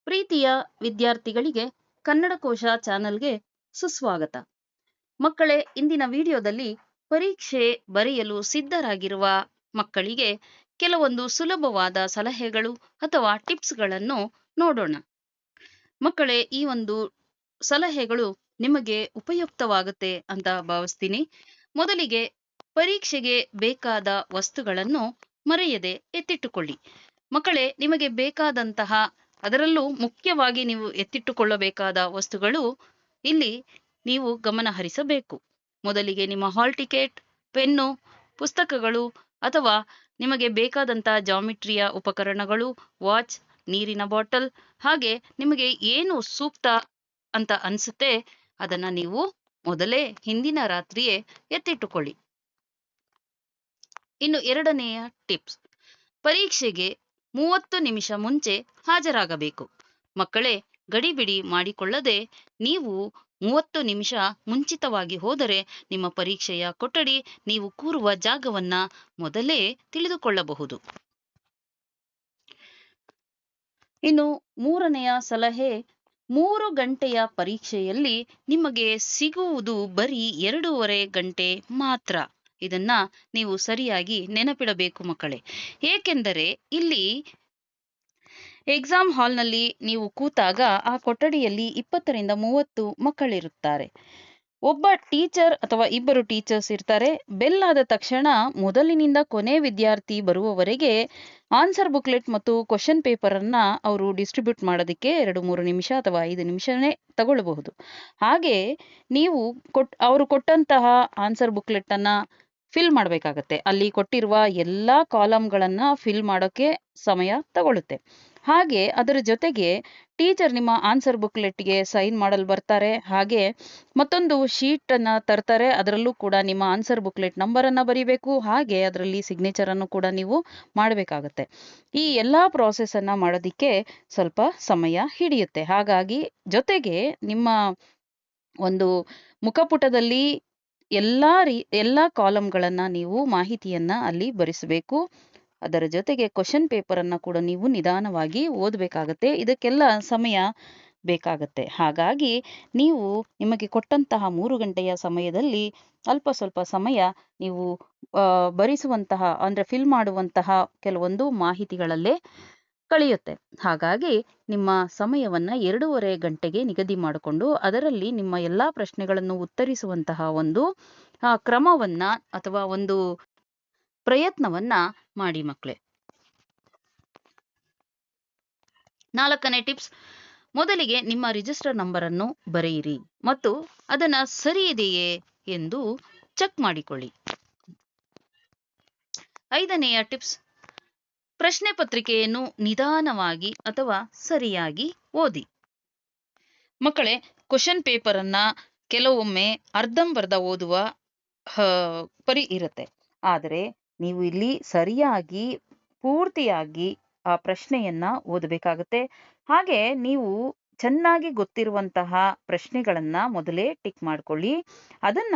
ಪ್ರೀತಿಯ ವಿದ್ಯಾರ್ಥಿಗಳಿಗೆ ಕನ್ನಡ ಕೋಶ ಚಾನೆಲ್ಗೆ ಸುಸ್ವಾಗತ. ಮಕ್ಕಳೇ, ಇಂದಿನ ವಿಡಿಯೋದಲ್ಲಿ ಪರೀಕ್ಷೆ ಬರೆಯಲು ಸಿದ್ಧರಾಗಿರುವ ಮಕ್ಕಳಿಗೆ ಕೆಲವೊಂದು ಸುಲಭವಾದ ಸಲಹೆಗಳು ಅಥವಾ ಟಿಪ್ಸ್ಗಳನ್ನು ನೋಡೋಣ. ಮಕ್ಕಳೇ, ಈ ಒಂದು ಸಲಹೆಗಳು ನಿಮಗೆ ಉಪಯುಕ್ತವಾಗುತ್ತೆ ಅಂತ ಭಾವಿಸ್ತೀನಿ. ಮೊದಲಿಗೆ ಪರೀಕ್ಷೆಗೆ ಬೇಕಾದ ವಸ್ತುಗಳನ್ನು ಮರೆಯದೆ ಎತ್ತಿಟ್ಟುಕೊಳ್ಳಿ. ಮಕ್ಕಳೇ, ನಿಮಗೆ ಬೇಕಾದಂತಹ ಅದರಲ್ಲೂ ಮುಖ್ಯವಾಗಿ ನೀವು ಎತ್ತಿಟ್ಟುಕೊಳ್ಳಬೇಕಾದ ವಸ್ತುಗಳು ಇಲ್ಲಿ ನೀವು ಗಮನ ಹರಿಸಬೇಕು. ಮೊದಲಿಗೆ ನಿಮ್ಮ ಹಾಲ್ ಟಿಕೆಟ್, ಪೆನ್ನು, ಪುಸ್ತಕಗಳು ಅಥವಾ ನಿಮಗೆ ಬೇಕಾದಂತಹ ಜಾಮಿಟ್ರಿಯ ಉಪಕರಣಗಳು, ವಾಚ್, ನೀರಿನ ಬಾಟಲ್, ಹಾಗೆ ನಿಮಗೆ ಏನು ಸೂಕ್ತ ಅಂತ ಅನಿಸುತ್ತೆ ಅದನ್ನ ನೀವು ಮೊದಲೇ ಹಿಂದಿನ ರಾತ್ರಿಯೇ ಎತ್ತಿಟ್ಟುಕೊಳ್ಳಿ. ಇನ್ನು ಎರಡನೆಯ ಟಿಪ್ಸ್, ಪರೀಕ್ಷೆಗೆ 30 ನಿಮಿಷ ಮುಂಚೆ ಹಾಜರಾಗಬೇಕು. ಮಕ್ಕಳೇ, ಗಡಿಬಿಡಿ ಮಾಡಿಕೊಳ್ಳದೆ ನೀವು 30 ನಿಮಿಷ ಮುಂಚಿತವಾಗಿ ಹೋದರೆ ನಿಮ್ಮ ಪರೀಕ್ಷೆಯ ಕೊಠಡಿ, ನೀವು ಕೂರುವ ಜಾಗವನ್ನ ಮೊದಲೇ ತಿಳಿದುಕೊಳ್ಳಬಹುದು. ಇನ್ನು ಮೂರನೆಯ ಸಲಹೆ, 3 ಗಂಟೆಯ ಪರೀಕ್ಷೆಯಲ್ಲಿ ನಿಮಗೆ ಸಿಗುವುದು ಬರೀ 2.5 ಗಂಟೆ ಮಾತ್ರ. ಇದನ್ನ ನೀವು ಸರಿಯಾಗಿ ನೆನಪಿಡಬೇಕು ಮಕ್ಕಳೇ. ಏಕೆಂದರೆ ಇಲ್ಲಿ ಎಕ್ಸಾಮ್ ಹಾಲ್ನಲ್ಲಿ ನೀವು ಕೂತಾಗ ಆ ಕೊಠಡಿಯಲ್ಲಿ 20 ರಿಂದ 30 ಮಕ್ಕಳಿರುತ್ತಾರೆ. ಒಬ್ಬ ಟೀಚರ್ ಅಥವಾ ಇಬ್ಬರು ಟೀಚರ್ಸ್ ಇರ್ತಾರೆ. ಬೆಲ್ ಆದ ತಕ್ಷಣ ಮೊದಲಿನಿಂದ ಕೊನೆ ವಿದ್ಯಾರ್ಥಿ ಬರುವವರೆಗೆ ಆನ್ಸರ್ ಬುಕ್ಲೆಟ್ ಮತ್ತು ಕ್ವಶನ್ ಪೇಪರ್ ಅನ್ನ ಅವರು ಡಿಸ್ಟ್ರಿಬ್ಯೂಟ್ ಮಾಡೋದಕ್ಕೆ 2-3 ನಿಮಿಷ ಅಥವಾ 5 ನಿಮಿಷನೇ ತಗೊಳ್ಬಹುದು. ಹಾಗೆ ನೀವು ಅವರು ಕೊಟ್ಟಂತಹ ಆನ್ಸರ್ ಬುಕ್ಲೆಟ್ ಅನ್ನ ಫಿಲ್ ಮಾಡಬೇಕಾಗತ್ತೆ. ಅಲ್ಲಿ ಕೊಟ್ಟಿರುವ ಎಲ್ಲಾ ಕಾಲಮ್ಗಳನ್ನ ಫಿಲ್ ಮಾಡೋಕೆ ಸಮಯ ತಗೊಳುತ್ತೆ. ಹಾಗೆ ಅದರ ಜೊತೆಗೆ ಟೀಚರ್ ನಿಮ್ಮ ಆನ್ಸರ್ ಬುಕ್ಲೆಟ್ಗೆ ಸೈನ್ ಮಾಡಲು ಬರ್ತಾರೆ. ಹಾಗೆ ಮತ್ತೊಂದು ಶೀಟ್ ಅನ್ನ ತರ್ತಾರೆ. ಅದರಲ್ಲೂ ಕೂಡ ನಿಮ್ಮ ಆನ್ಸರ್ ಬುಕ್ಲೆಟ್ ನಂಬರ್ ಅನ್ನ ಬರೀಬೇಕು. ಹಾಗೆ ಅದರಲ್ಲಿ ಸಿಗ್ನೇಚರ್ ಅನ್ನು ಕೂಡ ನೀವು ಮಾಡಬೇಕಾಗತ್ತೆ. ಈ ಎಲ್ಲಾ ಪ್ರಾಸೆಸ್ ಅನ್ನ ಮಾಡೋದಿಕ್ಕೆ ಸ್ವಲ್ಪ ಸಮಯ ಹಿಡಿಯುತ್ತೆ. ಹಾಗಾಗಿ ಜೊತೆಗೆ ನಿಮ್ಮ ಒಂದು ಮುಖಪುಟದಲ್ಲಿ ಎಲ್ಲಾ ಕಾಲಮ್ಗಳನ್ನ ನೀವು ಮಾಹಿತಿಯನ್ನ ಅಲ್ಲಿ ಬರೆಸಬೇಕು. ಅದರ ಜೊತೆಗೆ ಕ್ವಶನ್ ಪೇಪರ್ ಅನ್ನ ಕೂಡ ನೀವು ನಿಧಾನವಾಗಿ ಓದಬೇಕಾಗತ್ತೆ. ಇದಕ್ಕೆಲ್ಲ ಸಮಯ ಬೇಕಾಗತ್ತೆ. ಹಾಗಾಗಿ ನೀವು ನಿಮಗೆ ಕೊಟ್ಟಂತಹ 3 ಗಂಟೆಯ ಸಮಯದಲ್ಲಿ ಅಲ್ಪ ಸ್ವಲ್ಪ ಸಮಯ ನೀವು ಬರೆಸುವಂತಹ ಅಂದ್ರೆ ಫಿಲ್ ಮಾಡುವಂತಹ ಕೆಲವೊಂದು ಮಾಹಿತಿಗಳಲ್ಲೇ ಕಳೆಯುತ್ತೆ. ಹಾಗಾಗಿ ನಿಮ್ಮ ಸಮಯವನ್ನ 2.5 ಗಂಟೆಗೆ ನಿಗದಿ ಮಾಡಿಕೊಂಡು ಅದರಲ್ಲಿ ನಿಮ್ಮ ಎಲ್ಲಾ ಪ್ರಶ್ನೆಗಳನ್ನು ಉತ್ತರಿಸುವಂತಹ ಒಂದು ಕ್ರಮವನ್ನ ಅಥವಾ ಒಂದು ಪ್ರಯತ್ನವನ್ನ ಮಾಡಿ ಮಕ್ಕಳೇ. 4ನೇ ಟಿಪ್ಸ್, ಮೊದಲಿಗೆ ನಿಮ್ಮ ರಿಜಿಸ್ಟರ್ ನಂಬರ್ ಅನ್ನು ಬರೆಯಿರಿ ಮತ್ತು ಅದನ್ನ ಸರಿ ಇದೆಯೇ ಎಂದು ಚೆಕ್ ಮಾಡಿಕೊಳ್ಳಿ. 5ನೆಯ ಟಿಪ್ಸ್, ಪ್ರಶ್ನೆ ಪತ್ರಿಕೆಯನ್ನು ನಿಧಾನವಾಗಿ ಅಥವಾ ಸರಿಯಾಗಿ ಓದಿ. ಮಕ್ಕಳೇ, ಕ್ವಶನ್ ಪೇಪರ್ ಅನ್ನ ಕೆಲವೊಮ್ಮೆ ಅರ್ಧಂಬರ್ಧ ಓದುವ ಪರಿ ಇರುತ್ತೆ. ಆದರೆ ನೀವು ಇಲ್ಲಿ ಸರಿಯಾಗಿ ಪೂರ್ತಿಯಾಗಿ ಆ ಪ್ರಶ್ನೆಯನ್ನ ಓದಬೇಕಾಗತ್ತೆ. ಹಾಗೆ ನೀವು ಚೆನ್ನಾಗಿ ಗೊತ್ತಿರುವಂತಹ ಪ್ರಶ್ನೆಗಳನ್ನ ಮೊದಲೇ ಟಿಕ್ ಮಾಡ್ಕೊಳ್ಳಿ. ಅದನ್ನ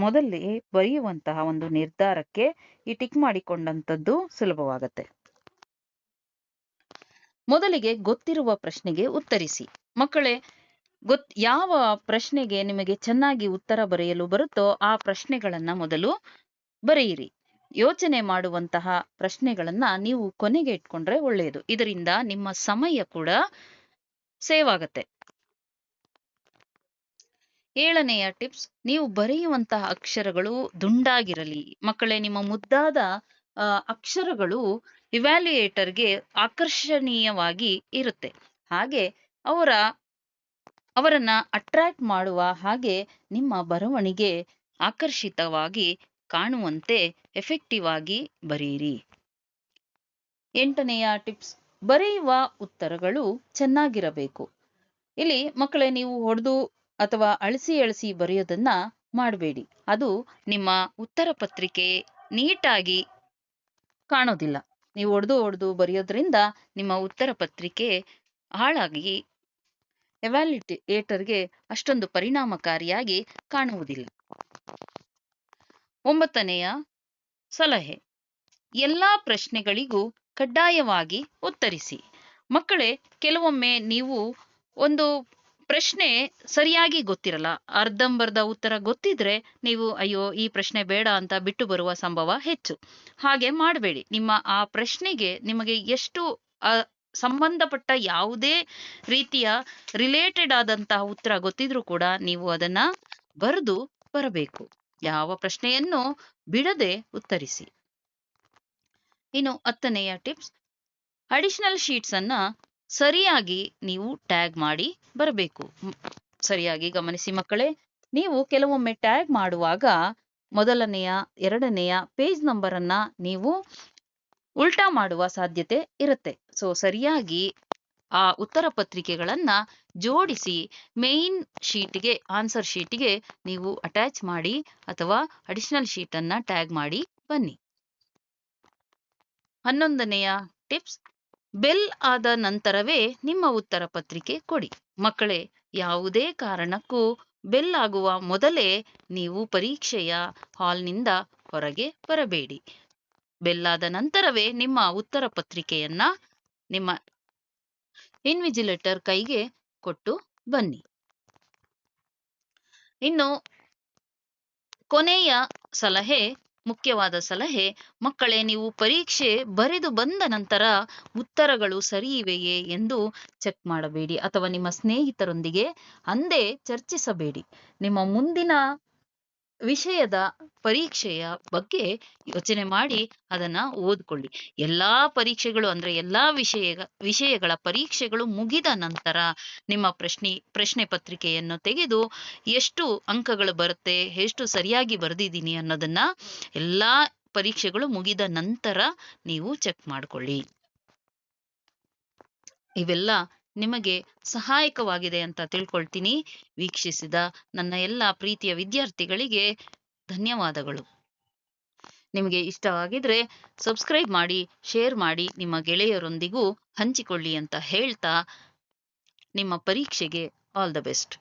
ಮೊದಲೇ ಬರೆಯುವಂತಹ ಒಂದು ನಿರ್ಧಾರಕ್ಕೆ ಈ ಟಿಕ್ ಮಾಡಿಕೊಂಡಂಥದ್ದು ಸುಲಭವಾಗತ್ತೆ. ಮೊದಲಿಗೆ ಗೊತ್ತಿರುವ ಪ್ರಶ್ನೆಗೆ ಉತ್ತರಿಸಿ. ಮಕ್ಕಳೇ, ಯಾವ ಪ್ರಶ್ನೆಗೆ ನಿಮಗೆ ಚೆನ್ನಾಗಿ ಉತ್ತರ ಬರೆಯಲು ಬರುತ್ತೋ ಆ ಪ್ರಶ್ನೆಗಳನ್ನ ಮೊದಲು ಬರೆಯಿರಿ. ಯೋಚನೆ ಮಾಡುವಂತಹ ಪ್ರಶ್ನೆಗಳನ್ನ ನೀವು ಕೊನೆಗೆ ಇಟ್ಕೊಂಡ್ರೆ ಒಳ್ಳೆಯದು. ಇದರಿಂದ ನಿಮ್ಮ ಸಮಯ ಕೂಡ ಸೇವ್ ಆಗತ್ತೆ. 7ನೆಯ ಟಿಪ್ಸ್, ನೀವು ಬರೆಯುವಂತಹ ಅಕ್ಷರಗಳು ದುಂಡಾಗಿರಲಿ. ಮಕ್ಕಳೇ, ನಿಮ್ಮ ಮುದ್ದಾದ ಅಕ್ಷರಗಳು ಇವ್ಯಾಲ್ಯೂಯೇಟರ್ಗೆ ಆಕರ್ಷಣೀಯವಾಗಿ ಇರುತ್ತೆ. ಹಾಗೆ ಅವರನ್ನ ಅಟ್ರಾಕ್ಟ್ ಮಾಡುವ ಹಾಗೆ ನಿಮ್ಮ ಬರವಣಿಗೆ ಆಕರ್ಷಿತವಾಗಿ ಕಾಣುವಂತೆ ಎಫೆಕ್ಟಿವ್ ಆಗಿ ಬರೆಯಿರಿ. 8ನೆಯ ಟಿಪ್ಸ್, ಬರೆಯುವ ಉತ್ತರಗಳು ಚೆನ್ನಾಗಿರಬೇಕು. ಇಲ್ಲಿ ಮಕ್ಕಳೇ, ನೀವು ಹೊಡೆದು ಅಥವಾ ಅಳಿಸಿ ಬರೆಯೋದನ್ನ ಮಾಡಬೇಡಿ. ಅದು ನಿಮ್ಮ ಉತ್ತರ ಪತ್ರಿಕೆ ನೀಟಾಗಿ ಕಾಣೋದಿಲ್ಲ. ನೀವು ಹೊಡೆದು ಬರೆಯೋದ್ರಿಂದ ನಿಮ್ಮ ಉತ್ತರ ಪತ್ರಿಕೆ ಹಾಳಾಗಿ ಎವ್ಯಾಲ್ಯೂಯೇಟರ್ಗೆ ಅಷ್ಟೊಂದು ಪರಿಣಾಮಕಾರಿಯಾಗಿ ಕಾಣುವುದಿಲ್ಲ. 9ನೆಯ ಸಲಹೆ, ಎಲ್ಲಾ ಪ್ರಶ್ನೆಗಳಿಗೂ ಕಡ್ಡಾಯವಾಗಿ ಉತ್ತರಿಸಿ. ಮಕ್ಕಳೇ, ಕೆಲವೊಮ್ಮೆ ನೀವು ಒಂದು ಪ್ರಶ್ನೆ ಸರಿಯಾಗಿ ಗೊತ್ತಿರಲ್ಲ, ಅರ್ಧಂಬರ್ಧ ಉತ್ತರ ಗೊತ್ತಿದ್ರೆ ನೀವು ಅಯ್ಯೋ ಈ ಪ್ರಶ್ನೆ ಬೇಡ ಅಂತ ಬಿಟ್ಟು ಬರುವ ಸಂಭವ ಹೆಚ್ಚು. ಹಾಗೆ ಮಾಡಬೇಡಿ. ನಿಮ್ಮ ಆ ಪ್ರಶ್ನೆಗೆ ನಿಮಗೆ ಎಷ್ಟು ಸಂಬಂಧಪಟ್ಟ ಯಾವುದೇ ರೀತಿಯ ರಿಲೇಟೆಡ್ ಆದಂತಹ ಉತ್ತರ ಗೊತ್ತಿದ್ರೂ ಕೂಡ ನೀವು ಅದನ್ನ ಬರೆದು ಬರಬೇಕು. ಯಾವ ಪ್ರಶ್ನೆಯನ್ನು ಬಿಡದೆ ಉತ್ತರಿಸಿ. ಇನ್ನು 10ನೆಯ ಟಿಪ್ಸ್, ಅಡಿಷನಲ್ ಶೀಟ್ಸ್ ಅನ್ನ ಸರಿಯಾಗಿ ನೀವು ಟ್ಯಾಗ್ ಮಾಡಿ ಬರಬೇಕು. ಸರಿಯಾಗಿ ಗಮನಿಸಿ ಮಕ್ಕಳೇ, ನೀವು ಕೆಲವೊಮ್ಮೆ ಟ್ಯಾಗ್ ಮಾಡುವಾಗ ಮೊದಲನೆಯ 2ನೆಯ ಪೇಜ್ ನಂಬರ್ ಅನ್ನ ನೀವು ಉಲ್ಟಾ ಮಾಡುವ ಸಾಧ್ಯತೆ ಇರುತ್ತೆ. ಸೊ ಸರಿಯಾಗಿ ಆ ಉತ್ತರ ಪತ್ರಿಕೆಗಳನ್ನ ಜೋಡಿಸಿ ಮೇನ್ ಶೀಟ್ಗೆ, ಆನ್ಸರ್ ಶೀಟ್ಗೆ ನೀವು ಅಟ್ಯಾಚ್ ಮಾಡಿ ಅಥವಾ ಅಡಿಷನಲ್ ಶೀಟ್ ಅನ್ನ ಟ್ಯಾಗ್ ಮಾಡಿ ಬನ್ನಿ. 11ನೆಯ ಟಿಪ್ಸ್, ಬೆಲ್ ಆದ ನಂತರವೇ ನಿಮ್ಮ ಉತ್ತರ ಪತ್ರಿಕೆ ಕೊಡಿ. ಮಕ್ಕಳೇ, ಯಾವುದೇ ಕಾರಣಕ್ಕೂ ಬೆಲ್ ಆಗುವ ಮೊದಲೇ ನೀವು ಪರೀಕ್ಷೆಯ ಹಾಲ್ನಿಂದ ಹೊರಗೆ ಬರಬೇಡಿ. ಬೆಲ್ ಆದ ನಂತರವೇ ನಿಮ್ಮ ಉತ್ತರ ಪತ್ರಿಕೆಯನ್ನ ನಿಮ್ಮ ಇನ್ವಿಜಿಲೇಟರ್ ಕೈಗೆ ಕೊಟ್ಟು ಬನ್ನಿ. ಇನ್ನು ಕೊನೆಯ ಸಲಹೆ, ಮುಖ್ಯವಾದ ಸಲಹೆ, ಮಕ್ಕಳೇ, ನೀವು ಪರೀಕ್ಷೆ ಬರೆದು ಬಂದ ನಂತರ ಉತ್ತರಗಳು ಸರಿ ಇವೆಯೇ ಎಂದು ಚೆಕ್ ಮಾಡಬೇಡಿ ಅಥವಾ ನಿಮ್ಮ ಸ್ನೇಹಿತರೊಂದಿಗೆ ಅಂದೇ ಚರ್ಚಿಸಬೇಡಿ. ನಿಮ್ಮ ಮುಂದಿನ ವಿಷಯದ ಪರೀಕ್ಷೆಯ ಬಗ್ಗೆ ಯೋಚನೆ ಮಾಡಿ ಅದನ್ನ ಓದ್ಕೊಳ್ಳಿ. ಎಲ್ಲಾ ಪರೀಕ್ಷೆಗಳು ಅಂದ್ರೆ ಎಲ್ಲಾ ವಿಷಯಗಳ ಪರೀಕ್ಷೆಗಳು ಮುಗಿದ ನಂತರ ನಿಮ್ಮ ಪ್ರಶ್ನೆ ಪತ್ರಿಕೆಯನ್ನು ತೆಗೆದು ಎಷ್ಟು ಅಂಕಗಳು ಬರುತ್ತೆ, ಎಷ್ಟು ಸರಿಯಾಗಿ ಬರೆದಿದ್ದೀನಿ ಅನ್ನೋದನ್ನ ಎಲ್ಲಾ ಪರೀಕ್ಷೆಗಳು ಮುಗಿದ ನಂತರ ನೀವು ಚೆಕ್ ಮಾಡ್ಕೊಳ್ಳಿ. ಇವೆಲ್ಲ ನಿಮಗೆ ಸಹಾಯಕವಾಗಿದೆ ಅಂತ ತಿಳ್ಕೊಳ್ತೀನಿ. ವೀಕ್ಷಿಸಿದ ನನ್ನ ಎಲ್ಲ ಪ್ರೀತಿಯ ವಿದ್ಯಾರ್ಥಿಗಳಿಗೆ ಧನ್ಯವಾದಗಳು. ನಿಮಗೆ ಇಷ್ಟವಾಗಿದ್ರೆ ಸಬ್ಸ್ಕ್ರೈಬ್ ಮಾಡಿ, ಶೇರ್ ಮಾಡಿ, ನಿಮ್ಮ ಗೆಳೆಯರೊಂದಿಗೂ ಹಂಚಿಕೊಳ್ಳಿ ಅಂತ ಹೇಳ್ತಾ ನಿಮ್ಮ ಪರೀಕ್ಷೆಗೆ ಆಲ್ ದ ಬೆಸ್ಟ್.